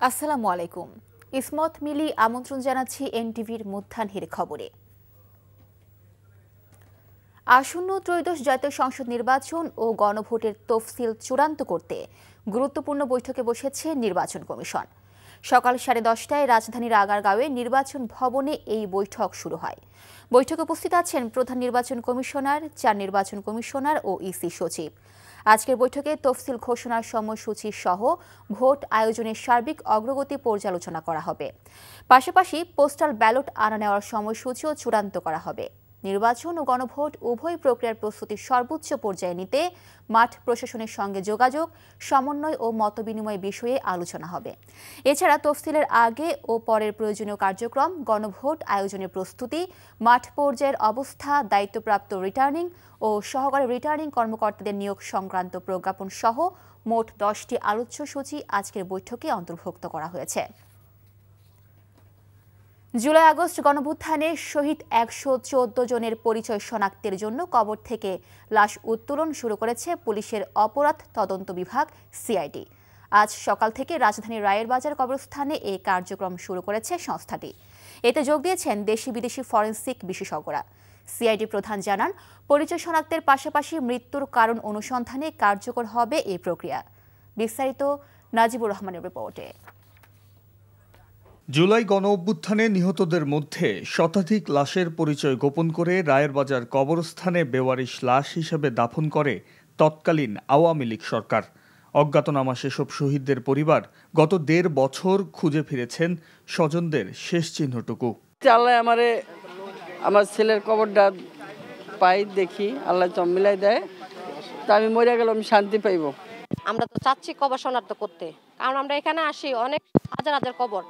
আসসালামু আলাইকুম। ইসমত মিলি আমন্ত্রণ জানাচ্ছি এনটিভির মধ্যাহ্নের খবরে। আসন্ন ত্রয়োদশ জাতীয় সংসদ নির্বাচন ও গণভোটের তফসিল চূড়ান্ত করতে গুরুত্বপূর্ণ বৈঠকে বসেছে নির্বাচন কমিশন। সকাল 10:30টায় রাজধানীর আগারগাঁওয়ে নির্বাচন ভবনে এই বৈঠক শুরু হয়। বৈঠকে উপস্থিত আছেন প্রধান নির্বাচন কমিশনার, 4 নির্বাচন কমিশনার ও ইসি সচিব। আজকের বৈঠকে তফসিল ঘোষণার সময়সূচি সহ ভোট আয়োজনের সার্বিক অগ্রগতি পর্যালোচনা করা হবে। পাশাপাশি পোস্টাল ব্যালট আনা নেওয়ার সময়সূচিও চূড়ান্ত করা হবে। নির্বাচন ও গণভোট উভয় প্রক্রিয়ার প্রস্তুতির সর্বোচ্চ পর্যায়ে নিতে মাঠ প্রশাসনের সঙ্গে যোগাযোগ, সমন্বয় ও মতবিনিময় বিষয়ে আলোচনা হবে। এছাড়া তফসিলের আগে ও পরের প্রয়োজনীয় কার্যক্রম, গণভোট আয়োজনের প্রস্তুতি, মাঠ পর্যায়ের অবস্থা, দায়িত্বপ্রাপ্ত রিটার্নিং ও সহকারী রিটার্নিং কর্মকর্তাদের নিয়োগ সংক্রান্ত প্রজ্ঞাপন সহ মোট 10টি আলোচ্য সূচি আজকের বৈঠকে অন্তর্ভুক্ত করা হয়েছে। জুলাই আগস্ট গণভ্যুত্থানে শহীদ 114 জনের পরিচয় শনাক্তের জন্য কবর থেকে লাশ উত্তোলন শুরু করেছে পুলিশের অপরাধ তদন্ত বিভাগ সিআইডি। আজ সকাল থেকে রাজধানীর রায়ের বাজার কবরস্থানে এই কার্যক্রম শুরু করেছে সংস্থাটি। এতে যোগ দিয়েছেন দেশি বিদেশি ফরেনসিক বিশেষজ্ঞরা। সিআইডি প্রধান জানান, পরিচয় শনাক্তের পাশাপাশি মৃত্যুর কারণ অনুসন্ধানে কার্যকর হবে এই প্রক্রিয়া। বিস্তারিত নাজিবুর রহমানের রিপোর্টে। জুলাই গণ অভ্যুত্থানে নিহতদের মধ্যে শতাধিক লাশের পরিচয় গোপন করে রায়ের বাজার কবরস্থানে বেওয়ারিশ লাশ হিসেবে দাফন করে তৎকালীন আওয়ামী লীগ সরকার। অজ্ঞাতনামা সেসব শহীদদের পরিবার গত 1.5 বছর খুঁজে ফিরেছেন স্বজনদের শেষ চিহ্নটুকু। আল্লাহ আমার ছেলের কবরটা পাই, দেখি আল্লাহ মিলাই দেয়, তা আমি মরে গেলাম শান্তি পাইব। আমরা তো চাচ্ছি কবর শনাক্ত করতে, কারণ আমরা এখানে আসি অনেক হাজার হাজার কবর,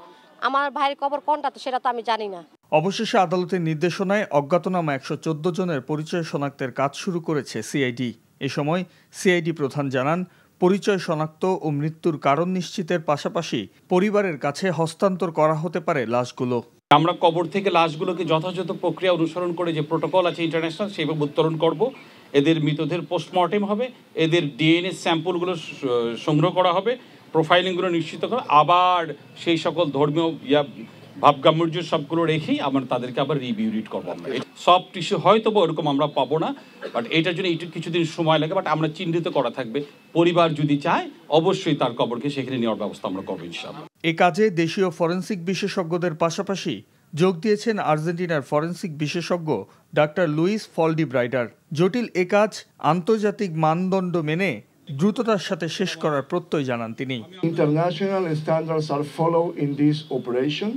আমার ভাইয়ের কবর কোনটা তো সেটা তো আমি জানি না। অবশেষে আদালতের নির্দেশনায় অজ্ঞাতনামা 114 জনের পরিচয় শনাক্তের কাজ শুরু করেছে সিআইডি। এ সময় সিআইডি প্রধান জানান, পরিচয় শনাক্ত ও মৃত্যুর কারণ নিশ্চিতের পাশাপাশি পরিবারের কাছে হস্তান্তর করা হতে পারে লাশগুলো। আমরা কবর থেকে লাশগুলোকে যথাযথ প্রক্রিয়া অনুসরণ করে যে প্রোটোকল আছে ইন্টারন্যাশনাল, সেইভাবে উত্তোলন করব। এদের মৃতদের পোস্টমর্টেম হবে, এদের ডিএনএ স্যাম্পলগুলো সংগ্রহ করা হবে, প্রোফাইলিংগুলো নিশ্চিত করা, আবার সেই সকল ধর্মীয় ভাবগাম্ভীর্য সবগুলো রেখেই আমরা তাদেরকে আবার রিবিউরিট করবো। আমরা সব টিস্যু হয়তো ওরকম আমরা পাবো না, বাট এটার জন্য একটু কিছুদিন সময় লাগে, বাট আমরা চিহ্নিত করা থাকবে। পরিবার যদি চায় অবশ্যই তার কবরকে সেখানে নেওয়ার ব্যবস্থা আমরা করবো ইনশাআল্লাহ। এ কাজে দেশীয় ফরেনসিক বিশেষজ্ঞদের পাশাপাশি যোগ দিয়েছেন আর্জেন্টিনার ফরেনসিক বিশেষজ্ঞ ডাক্তার লুইস ফলডিব্রাইডার। জটিল এ কাজ আন্তর্জাতিক মানদণ্ড মেনে দ্রুততার সাথে শেষ করার প্রত্যয় জানান তিনি। International standards are followed in this operation.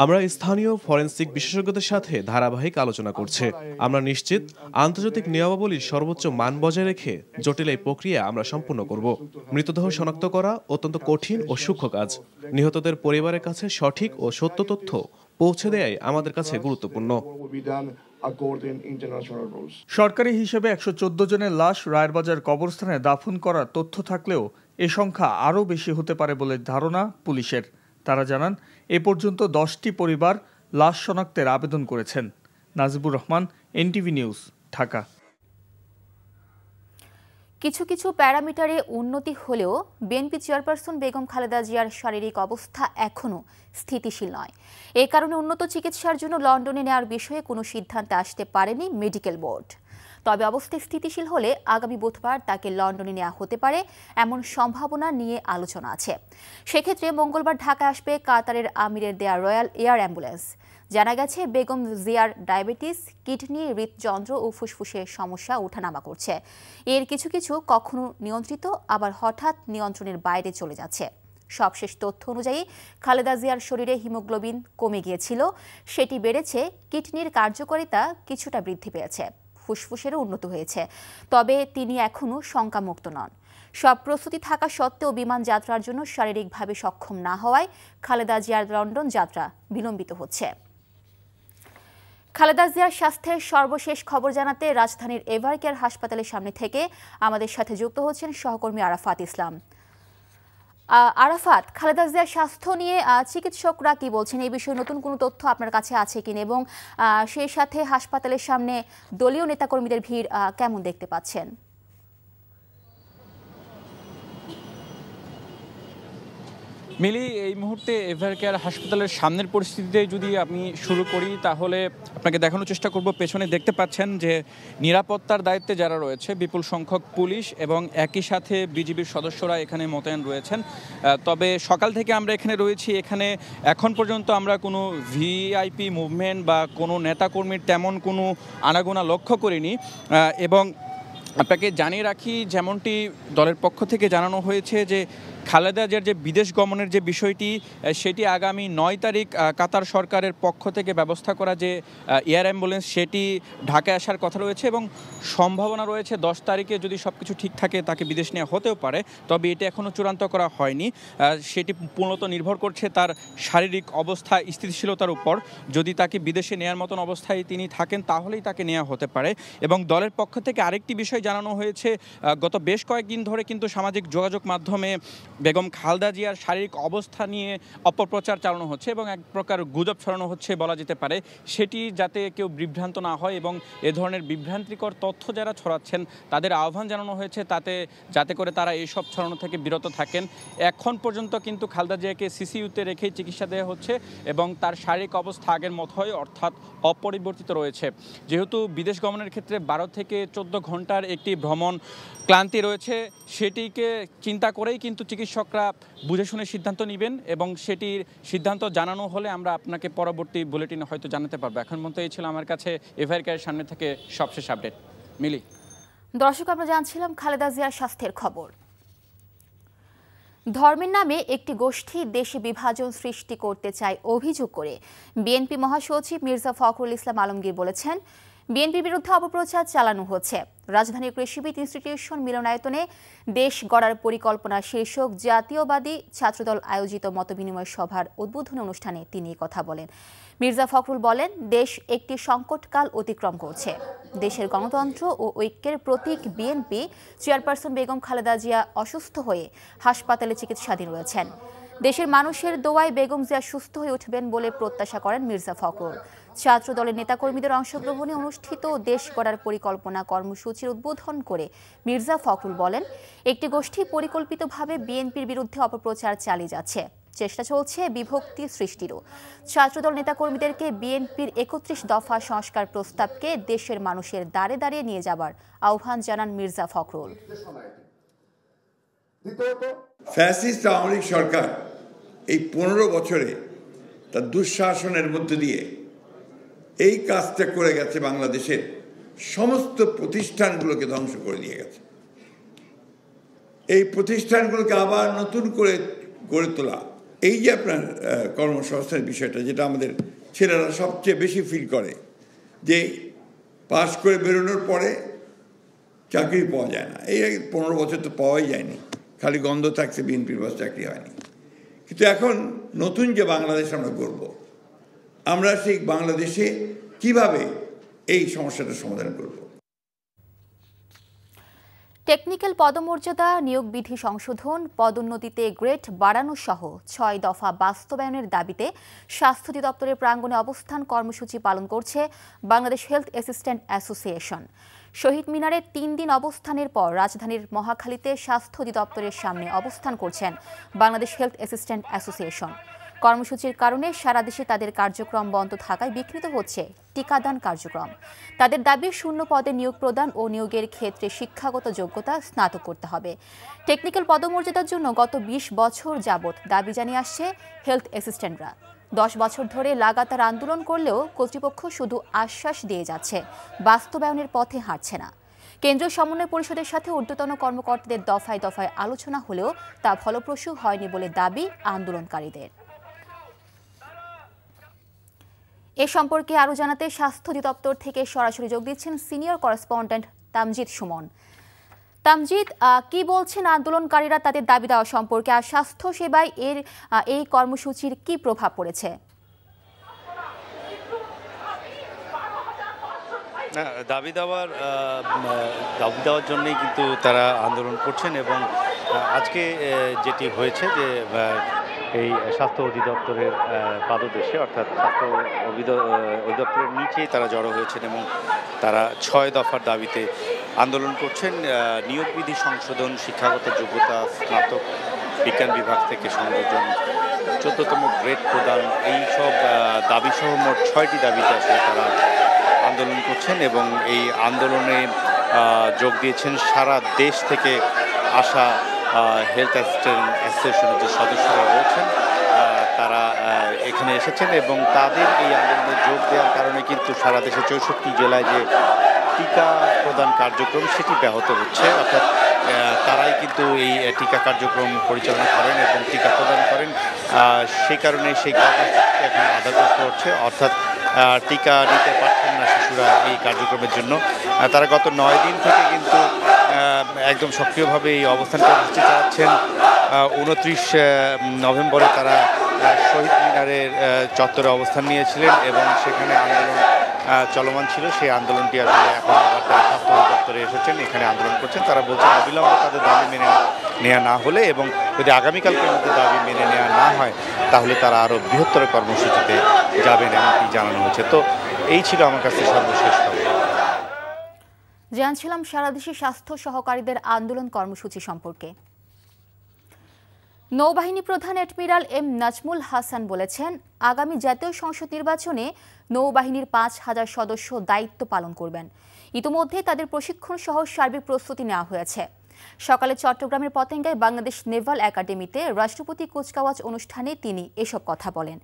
আমরা স্থানীয় ফরেনসিক বিশেষজ্ঞদের সাথে ধারাবাহিক আলোচনা করছি। আমরা নিশ্চিত আন্তর্জাতিক নিয়মাবলীর সর্বোচ্চ মান বজায় রেখে জটিল এই প্রক্রিয়া আমরা সম্পূর্ণ করব। মৃতদেহ শনাক্ত করা অত্যন্ত কঠিন ও সূক্ষ্ম কাজ। নিহতদের পরিবারের কাছে সঠিক ও সত্য তথ্য পৌঁছে দেয়াই আমাদের কাছে গুরুত্বপূর্ণ। সরকারি হিসেবে 114 জনের লাশ রায়ের বাজার কবরস্থানে দাফন করার তথ্য থাকলেও এ সংখ্যা আরও বেশি হতে পারে বলে ধারণা পুলিশের। তারা জানান, এ পর্যন্ত 10টি পরিবার লাশ শনাক্তের আবেদন করেছেন। Najibur Rahman, NTV news, Dhaka. কিছু কিছু প্যারামিটারে উন্নতি হলেও বিএনপি চেয়ারপারসন বেগম খালেদা জিয়ার শারীরিক অবস্থা এখনও স্থিতিশীল নয়। এ কারণে উন্নত চিকিৎসার জন্য লন্ডনে নেওয়ার বিষয়ে কোনো সিদ্ধান্তে আসতে পারেনি মেডিকেল বোর্ড। তবে অবস্থা স্থিতিশীল হলে আগামী বুধবার তাকে লন্ডনে নেওয়া হতে পারে এমন সম্ভাবনা নিয়ে আলোচনা আছে। সেক্ষেত্রে মঙ্গলবার ঢাকায় আসবে কাতারের আমিরের দেয়া রয়্যাল এয়ার অ্যাম্বুলেন্স। জানা গেছে, বেগম জিয়ার ডায়াবেটিস, কিডনি, হৃদযন্ত্র ও ফুসফুসের সমস্যা ওঠানামা করছে। এর কিছু কিছু কখনো নিয়ন্ত্রিত, আবার হঠাৎ নিয়ন্ত্রণের বাইরে চলে যাচ্ছে। সবশেষ তথ্য অনুযায়ী খালেদা জিয়ার শরীরে হিমোগ্লোবিন কমে গিয়েছিল, সেটি বেড়েছে। কিডনির কার্যকারিতা কিছুটা বৃদ্ধি পেয়েছে, ফুসফুসেরও উন্নত হয়েছে, তবে তিনি এখনও শঙ্কামুক্ত নন। সব প্রস্তুতি থাকা সত্ত্বেও বিমান যাত্রার জন্য শারীরিকভাবে সক্ষম না হওয়ায় খালেদা জিয়ার লন্ডন যাত্রা বিলম্বিত হচ্ছে। খালেদা জিয়ার স্বাস্থ্যের সর্বশেষ খবর জানাতে রাজধানীর এভারকেয়ার হাসপাতালের সামনে থেকে আমাদের সাথে যুক্ত হচ্ছেন সহকর্মী আরাফাত ইসলাম। আরাফাত, খালেদা জিয়ার স্বাস্থ্য নিয়ে চিকিৎসকরা কি বলছেন, এই বিষয়ে নতুন কোনো তথ্য আপনার কাছে আছে কিনা, এবং সেই সাথে হাসপাতালের সামনে দলীয় নেতাকর্মীদের ভিড় কেমন দেখতে পাচ্ছেন? মিলি, এই মুহূর্তে এভারকেয়ার হাসপাতালের সামনের পরিস্থিতিতে যদি আমি শুরু করি তাহলে আপনাকে দেখানোর চেষ্টা করব। পেছনে দেখতে পাচ্ছেন যে নিরাপত্তার দায়িত্বে যারা রয়েছে বিপুল সংখ্যক পুলিশ এবং একই সাথে বিজিবির সদস্যরা এখানে মোতায়েন রয়েছেন। তবে সকাল থেকে আমরা এখানে রয়েছি, এখানে এখন পর্যন্ত আমরা কোনো ভিআইপি মুভমেন্ট বা কোনো নেতাকর্মীর তেমন কোনো আনাগোনা লক্ষ্য করিনি। এবং আপনাকে জানিয়ে রাখি, যেমনটি দলের পক্ষ থেকে জানানো হয়েছে যে খালেদা জিয়ার যে বিদেশ গমনের যে বিষয়টি, সেটি আগামী 9 তারিখ কাতার সরকারের পক্ষ থেকে ব্যবস্থা করা যে এয়ার অ্যাম্বুলেন্স সেটি ঢাকায় আসার কথা রয়েছে এবং সম্ভাবনা রয়েছে 10 তারিখে যদি সব কিছু ঠিক থাকে তাকে বিদেশ নেওয়া হতেও পারে। তবে এটি এখনও চূড়ান্ত করা হয়নি। সেটি মূলত নির্ভর করছে তার শারীরিক অবস্থা, স্থিতিশীলতার উপর। যদি তাকে বিদেশে নেওয়ার মতন অবস্থায় তিনি থাকেন তাহলেই তাকে নেওয়া হতে পারে। এবং দলের পক্ষ থেকে আরেকটি বিষয় জানানো হয়েছে, গত বেশ কয়েকদিন ধরে কিন্তু সামাজিক যোগাযোগ মাধ্যমে বেগম খালেদা জিয়ার শারীরিক অবস্থা নিয়ে অপপ্রচার চালানো হচ্ছে এবং এক প্রকার গুজব ছড়ানো হচ্ছে বলা যেতে পারে। সেটি যাতে কেউ বিভ্রান্ত না হয় এবং এ ধরনের বিভ্রান্তিকর তথ্য যারা ছড়াচ্ছেন তাদের আহ্বান জানানো হয়েছে যাতে করে তারা এইসব ছড়ানো থেকে বিরত থাকেন। এখন পর্যন্ত কিন্তু খালেদা জিয়াকে সিসিইউতে রেখেই চিকিৎসা দেওয়া হচ্ছে এবং তার শারীরিক অবস্থা আগের মতোই অর্থাৎ অপরিবর্তিত রয়েছে। যেহেতু বিদেশ গমনের ক্ষেত্রে 12 থেকে 14 ঘন্টার একটি ভ্রমণ ক্লান্তি রয়েছে, সেটিকে চিন্তা করেই কিন্তু চিকিৎসকরা বুঝে শুনে সিদ্ধান্ত নেবেন এবং সেটির সিদ্ধান্ত জানানো হলে আমরা আপনাকে পরবর্তী বুলেটিনে হয়তো জানাতে পারবো। এখন মতো এই ছিল আমার কাছে এভারকেয়ারের সামনে থেকে সবশেষ আপডেট। মিলি। দর্শক, আমরা জানছিলাম খালেদা জিয়ার স্বাস্থ্যের খবর। ধর্মের নামে একটি গোষ্ঠী দেশে বিভাজন সৃষ্টি করতে চায় অভিযোগ করে বিএনপি মহাসচিব মির্জা ফখরুল ইসলাম আলমগীর বলেছেন, বিএনপির বিরুদ্ধে অপপ্রচার চালানো হচ্ছে। রাজধানীর কৃষিবিদ ইনস্টিটিউশন মিলনায়তনে দেশ গড়ার পরিকল্পনা শীর্ষক জাতীয়বাদী ছাত্রদল আয়োজিত মতবিনিময় সভার উদ্বোধনী অনুষ্ঠানে তিনি কথা বলেন। মির্জা ফখরুল বলেন, দেশ একটি সংকটকাল অতিক্রম করছে। দেশের গণতন্ত্র ও ঐক্যের প্রতীক বিএনপি চেয়ারপারসন বেগম খালেদা জিয়া অসুস্থ হয়ে হাসপাতালে চিকিৎসাধীন রয়েছেন। দেশের মানুষের দোয়ায় বেগম জিয়া সুস্থ হয়ে উঠবেন বলে প্রত্যাশা করেন মির্জা ফখরুল। ছাত্র দলের নেতাকর্মীদের অংশগ্রহণে অনুষ্ঠিত দেশ গড়ার পরিকল্পনা কর্মসূচির উদ্বোধন করে মির্জা ফখরুল বলেন, একটি গোষ্ঠী পরিকল্পিতভাবে বিএনপির বিরুদ্ধে অপপ্রচার চালিয়ে যাচ্ছে। চেষ্টা চলছে বিভক্তি সৃষ্টিরও। ছাত্রদল নেতাকর্মীদেরকে বিএনপির 31 দফা সংস্কার প্রস্তাবকে দেশের মানুষের দ্বারে দ্বারে নিয়ে যাবার আহ্বান জানান মির্জা ফখরুল। ফ্যাসিস্ট আওয়ামী লীগ সরকার এই 15 বছরে তার দুঃশাসনের মধ্য দিয়ে এই কাজটা করে গেছে, বাংলাদেশের সমস্ত প্রতিষ্ঠানগুলোকে ধ্বংস করে দিয়ে গেছে। এই প্রতিষ্ঠানগুলোকে আবার নতুন করে গড়ে তোলা, এই যে আপনার কর্মসংস্থানের বিষয়টা, যেটা আমাদের ছেলেরা সবচেয়ে বেশি ফিল করে, যে পাশ করে বেরোনোর পরে চাকরি পাওয়া যায় না। এই 15 বছর তো পাওয়াই যায়নি, খালি গন্ধ থাকছে, বিএনপির বাস চাকরি হয়নি। কিন্তু এখন নতুন যে বাংলাদেশ আমরা গড়ব, আমরা সেই বাংলাদেশে কিভাবে এই সমস্যাটার সমাধান করব। টেকনিক্যাল পদমর্যাদা, নিয়োগ বিধি সংশোধন, পদোন্নতিতে গ্রেড বাড়ানো সহ 6 দফা বাস্তবায়নের দাবিতে স্বাস্থ্য অধিদপ্তরের প্রাঙ্গণে অবস্থান কর্মসূচি পালন করছে বাংলাদেশ হেলথ অ্যাসিস্ট্যান্ট অ্যাসোসিয়েশন। শহীদ মিনারে 3 দিন অবস্থানের পর রাজধানীর মহাখালীতে স্বাস্থ্য অধিদপ্তরের সামনে অবস্থান করছেন বাংলাদেশ হেলথ অ্যাসিস্ট্যান্ট অ্যাসোসিয়েশন। কর্মসূচির কারণে সারা দেশে তাদের কার্যক্রম বন্ধ থাকায় বিঘ্নিত হচ্ছে টিকাদান কার্যক্রম। তাদের দাবি, শূন্য পদে নিয়োগ প্রদান ও নিয়োগের ক্ষেত্রে শিক্ষাগত যোগ্যতা স্নাতক করতে হবে। টেকনিক্যাল পদমর্যাদার জন্য গত 20 বছর যাবৎ দাবি জানিয়ে আসছে হেলথ অ্যাসিস্ট্যান্টরা। 10 বছর ধরে লাগাতার আন্দোলন করলেও কর্তৃপক্ষ শুধু আশ্বাস দিয়ে যাচ্ছে, বাস্তবায়নের পথে হাঁটছে না। কেন্দ্রীয় সমন্বয় পরিষদের সাথে ঊর্ধ্বতন কর্মকর্তাদের দফায় দফায় আলোচনা হলেও তা ফলপ্রসূ হয়নি বলে দাবি আন্দোলনকারীদের। এ সম্পর্কে আরও জানাতে স্বাস্থ্য অধিদপ্তর থেকে সরাসরি যোগ দিচ্ছেন সিনিয়র করেসপন্ডেন্ট তামজিদ সুমন। তামজিদ, কি বলছেন আন্দোলনকারীরা তাদের দাবি দেওয়া সম্পর্কে, আর স্বাস্থ্য সেবায় এই কর্মসূচির কি প্রভাব পড়েছে? দাবি দেওয়ার জন্যই কিন্তু তারা আন্দোলন করছেন এবং আজকে যেটি হয়েছে যে এই স্বাস্থ্য অধিদপ্তরের পাদদেশে, অর্থাৎ স্বাস্থ্য অধিদপ্তরের নিচেই তারা জড়ো হয়েছেন এবং তারা 6 দফার দাবিতে আন্দোলন করছেন। নিয়োগ বিধি সংশোধন, শিক্ষাগত যোগ্যতা স্নাতক বিজ্ঞান বিভাগ থেকে সংযোজন, 14তম গ্রেড প্রদান, এই সব দাবিসহ মোট 6টি দাবিতে আসলে তারা আন্দোলন করছেন এবং এই আন্দোলনে যোগ দিয়েছেন সারা দেশ থেকে আসা হেলথ অ্যাসিস্ট্যান্ট অ্যাসোসিয়েশনের যে সদস্যরা রয়েছেন তারা এখানে এসেছেন এবং তাদের এই আন্দোলনে যোগ দেওয়ার কারণে কিন্তু সারা দেশে 64 জেলায় যে টিকা প্রদান কার্যক্রম সেটি ব্যাহত হচ্ছে। অর্থাৎ তারাই কিন্তু এই টিকা কার্যক্রম পরিচালনা করেন এবং টিকা প্রদান করেন। সেই কারণে সেই কর্মসূচি এখন বাধাগ্রস্ত হচ্ছে, অর্থাৎ টিকা নিতে পারছেন না শিশুরা এই কার্যক্রমের জন্য। তারা গত 9 দিন থেকে কিন্তু একদম সক্রিয়ভাবে এই অবস্থান কর্মসূচি চালাচ্ছেন। 29 নভেম্বরে তারা শহীদ মিনারের চত্বরে অবস্থান নিয়েছিলেন এবং সেখানে আন্দোলন চলমান ছিল। সেই আন্দোলনটি আসলে এখন আবার তারা স্বাস্থ্য অধিদপ্তরে এসেছেন, এখানে আন্দোলন করছেন। তারা বলছেন অবিলম্বে তাদের দাবি মেনে নেওয়া না হলে এবং যদি আগামীকালকের মধ্যে দাবি মেনে নেওয়া না হয় তাহলে তারা আরও বৃহত্তর কর্মসূচিতে যাবেন এমনটি জানানো হয়েছে। তো এই ছিল আমার কাছে সর্বশেষ খবর। জানছিলাম সারা দেশে স্বাস্থ্য সহকারীদের আন্দোলন কর্মসূচি সম্পর্কে। নৌবাহিনী প্রধান অ্যাডমিরাল এম নাজমুল হাসান বলেছেন, আগামী জাতীয় সংসদ নির্বাচনে নৌবাহিনীর 5000 সদস্য দায়িত্ব পালন করবেন। ইতিমধ্যে তাদের প্রশিক্ষণ সহ সার্বিক প্রস্তুতি নেওয়া হয়েছে। সকালে চট্টগ্রামের পতেঙ্গায় বাংলাদেশ নেভাল একাডেমিতে রাষ্ট্রপতি কুচকাওয়াজ অনুষ্ঠানে তিনি এসব কথা বলেন।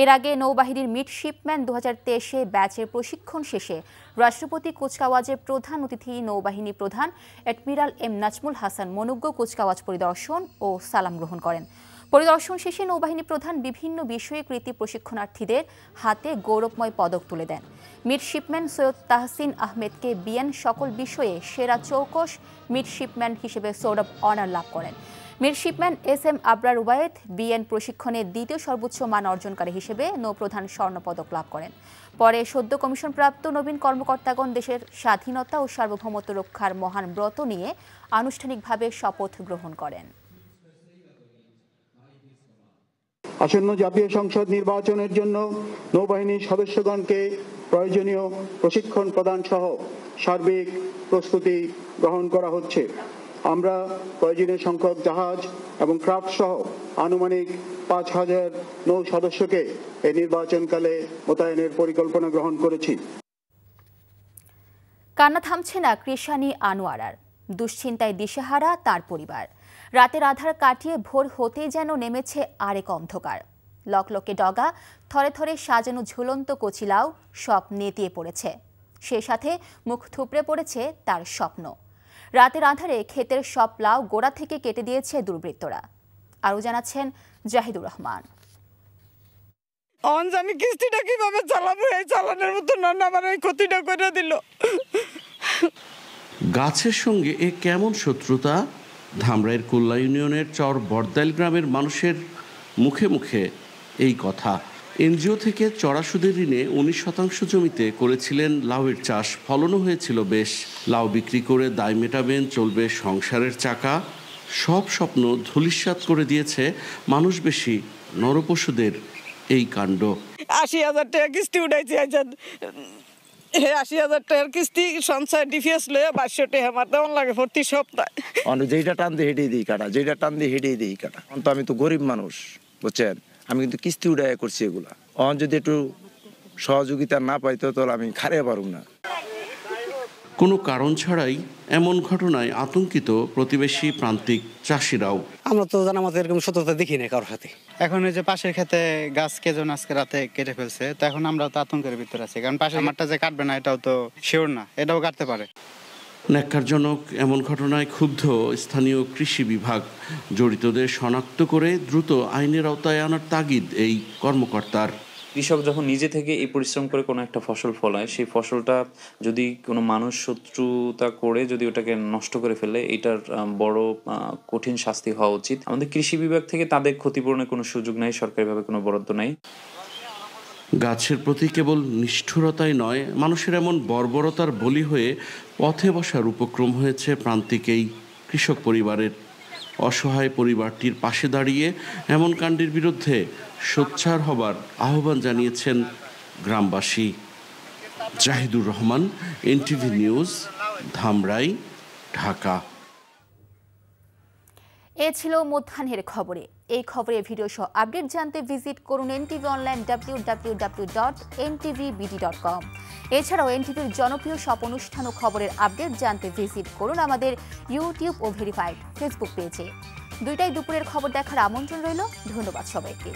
এর আগে নৌবাহিনীর মিডশিপম্যান 2023 ব্যাচের প্রশিক্ষণ শেষে রাষ্ট্রপতি কুচকাওয়াজের প্রধান অতিথি নৌবাহিনী প্রধান অ্যাডমিরাল এম নাজমুল হাসান মনোজ্ঞ কুচকাওয়াজ পরিদর্শন ও সালাম গ্রহণ করেন। পরিদর্শন শেষে নৌবাহিনী প্রধান বিভিন্ন বিষয়ে কৃতী প্রশিক্ষণার্থীদের হাতে গৌরবময় পদক তুলে দেন। মিডশিপম্যান সৈয়দ তাহসিন আহমেদকে বিএন সকল বিষয়ে সেরা চৌকস মিডশিপম্যান হিসেবে সোর্ড অব অনার লাভ করেন। Midshipman S M Abrar Ubayed BN প্রশিক্ষণে দ্বিতীয় সর্বোচ্চ মান অর্জনকারী হিসেবে নৌপ্রধান স্বর্ণপদক লাভ করেন। পরে সদ্য কমিশনপ্রাপ্ত নবীন কর্মকর্তাগণ দেশের স্বাধীনতা ও সার্বভৌমত্ব রক্ষার মহান ব্রত নিয়ে আনুষ্ঠানিকভাবে শপথ গ্রহণ করেন। আসন্ন জাতীয় সংসদ নির্বাচনের জন্য নৌবাহিনীর সদস্যগণকে প্রয়োজনীয় প্রশিক্ষণ প্রদান সহ সার্বিক প্রস্তুতি গ্রহণ করা হচ্ছে। আমরা প্রয়োজনীয় সংখ্যক জাহাজ এবং ক্রাফট সহ আনুমানিক 5000 নৌ সদস্যকে এই নির্বাচনকালে মোতায়েনের পরিকল্পনা গ্রহণ করেছি। কান্না থামছে না কৃষানী আনোয়ারার, দুশ্চিন্তায় দিশেহারা তার পরিবার। রাতের আধার কাটিয়ে ভোর হতেই যেন নেমেছে আরেক অন্ধকার। লকলকে ডগা, থরে থরে সাজানো ঝুলন্ত কচিলাও সব নেতিয়ে পড়েছে। সেই সাথে মুখ থুবড়ে পড়েছে তার স্বপ্ন। রাতের আধারে ক্ষেতের সব লাউ গোড়া থেকে কেটে দিয়েছে দুর্বৃত্তরা। আরও জানাচ্ছেন জাহিদুর রহমান। আমি কিস্তিটা কিভাবে চালাবো, এই চালানোর মতো না, আমার এই ক্ষতিটা করে দিল। গাছের সঙ্গে এ কেমন শত্রুতা? ধামরাইয়ের কুল্লা ইউনিয়নের চর বরদাইল গ্রামের মানুষের মুখে মুখে এই কথা। এনজিও থেকে চড়া সুদের ঋণে 19% জমিতে করেছিলেন লাউয়ের চাষ। ফলনও হয়েছিল বেশ। লাউ বিক্রি করে দায় মেটাবেন, চলবে সংসারের চাকা। সব স্বপ্ন ধূলিসাৎ করে দিয়েছে মানুষ বেশি নরপশুদের এই কাণ্ড। 80,000 টাকা কিস্তি উঠাইছি, 80,000 টাকার কিস্তি সঞ্চয় ডিফিএস লয়ে 2200 টাকা আমার দেওয়ান লাগে প্রতি সপ্তাহে। যেটা টান দিয়ে হেঁটেই দিই কাটা, যেটা টান দিয়ে হেঁটেই দিই কাটা। তো আমি তো গরিব মানুষ, বুঝছেন, আমি কিন্তু কিস্তি উঠাই করছি এগুলা। যদি একটু সহযোগিতা না পাইতো তাহলে আমি খারে পারুম না। কোনো কারণ ছাড়াই এমন ঘটনায় আতঙ্কিত প্রতিবেশী প্রান্তিক চাষিরাও। আমরা তো জানা মতো এরকম সতর্কতা দেখি না কারোর সাথে। এখন এই যে পাশের ক্ষেতে গাছ কেজন আজকে রাতে কেটে ফেলছে, তো এখন আমরা তো আতঙ্কের ভিতরে আছি, কারণ পাশের মাঠটা যে কাটবে না এটাও তো শিওর না, এটাও কাটতে পারে। ন্যাক্কারজনক এমন ঘটনায় ক্ষুব্ধ স্থানীয় কৃষি বিভাগ। জড়িতদের শনাক্ত করে দ্রুত আইনের আওতায় আনার তাগিদ এই কর্মকর্তার। কৃষক যখন নিজে থেকে এই পরিশ্রম করে কোনো একটা ফসল ফলায়, সেই ফসলটা যদি কোনো মানুষ শত্রুতা করে যদি ওটাকে নষ্ট করে ফেলে, এটার বড় কঠিন শাস্তি হওয়া উচিত। আমাদের কৃষি বিভাগ থেকে তাদের ক্ষতিপূরণের কোনো সুযোগ নাই, সরকারিভাবে কোনো বরাদ্দ নাই। গাছের প্রতি কেবল নিষ্ঠুরতাই নয়, মানুষের এমন বর্বরতার বলি হয়ে পথে বসার উপক্রম হয়েছে প্রান্তিক এই কৃষক পরিবারের। অসহায় পরিবারটির পাশে দাঁড়িয়ে এমন কাণ্ডের বিরুদ্ধে সোচ্চার হবার আহ্বান জানিয়েছেন গ্রামবাসী। Zahidur Rahman, NTV news, Dhamrai, Dhaka. এ ছিল মধ্যাহ্নের খবরে। এই খবরের ভিডিও সহ আপডেট জানতে ভিজিট করুন NTV অনলাইন www.ntvbd.com। এছাড়াও NTVর জনপ্রিয় সব অনুষ্ঠান ও খবরের আপডেট জানতে ভিজিট করুন আমাদের ইউটিউব ও ভেরিফাইড ফেসবুক পেজে। দুইটাই দুপুরের খবর দেখার আমন্ত্রণ রইল। ধন্যবাদ সবাইকে।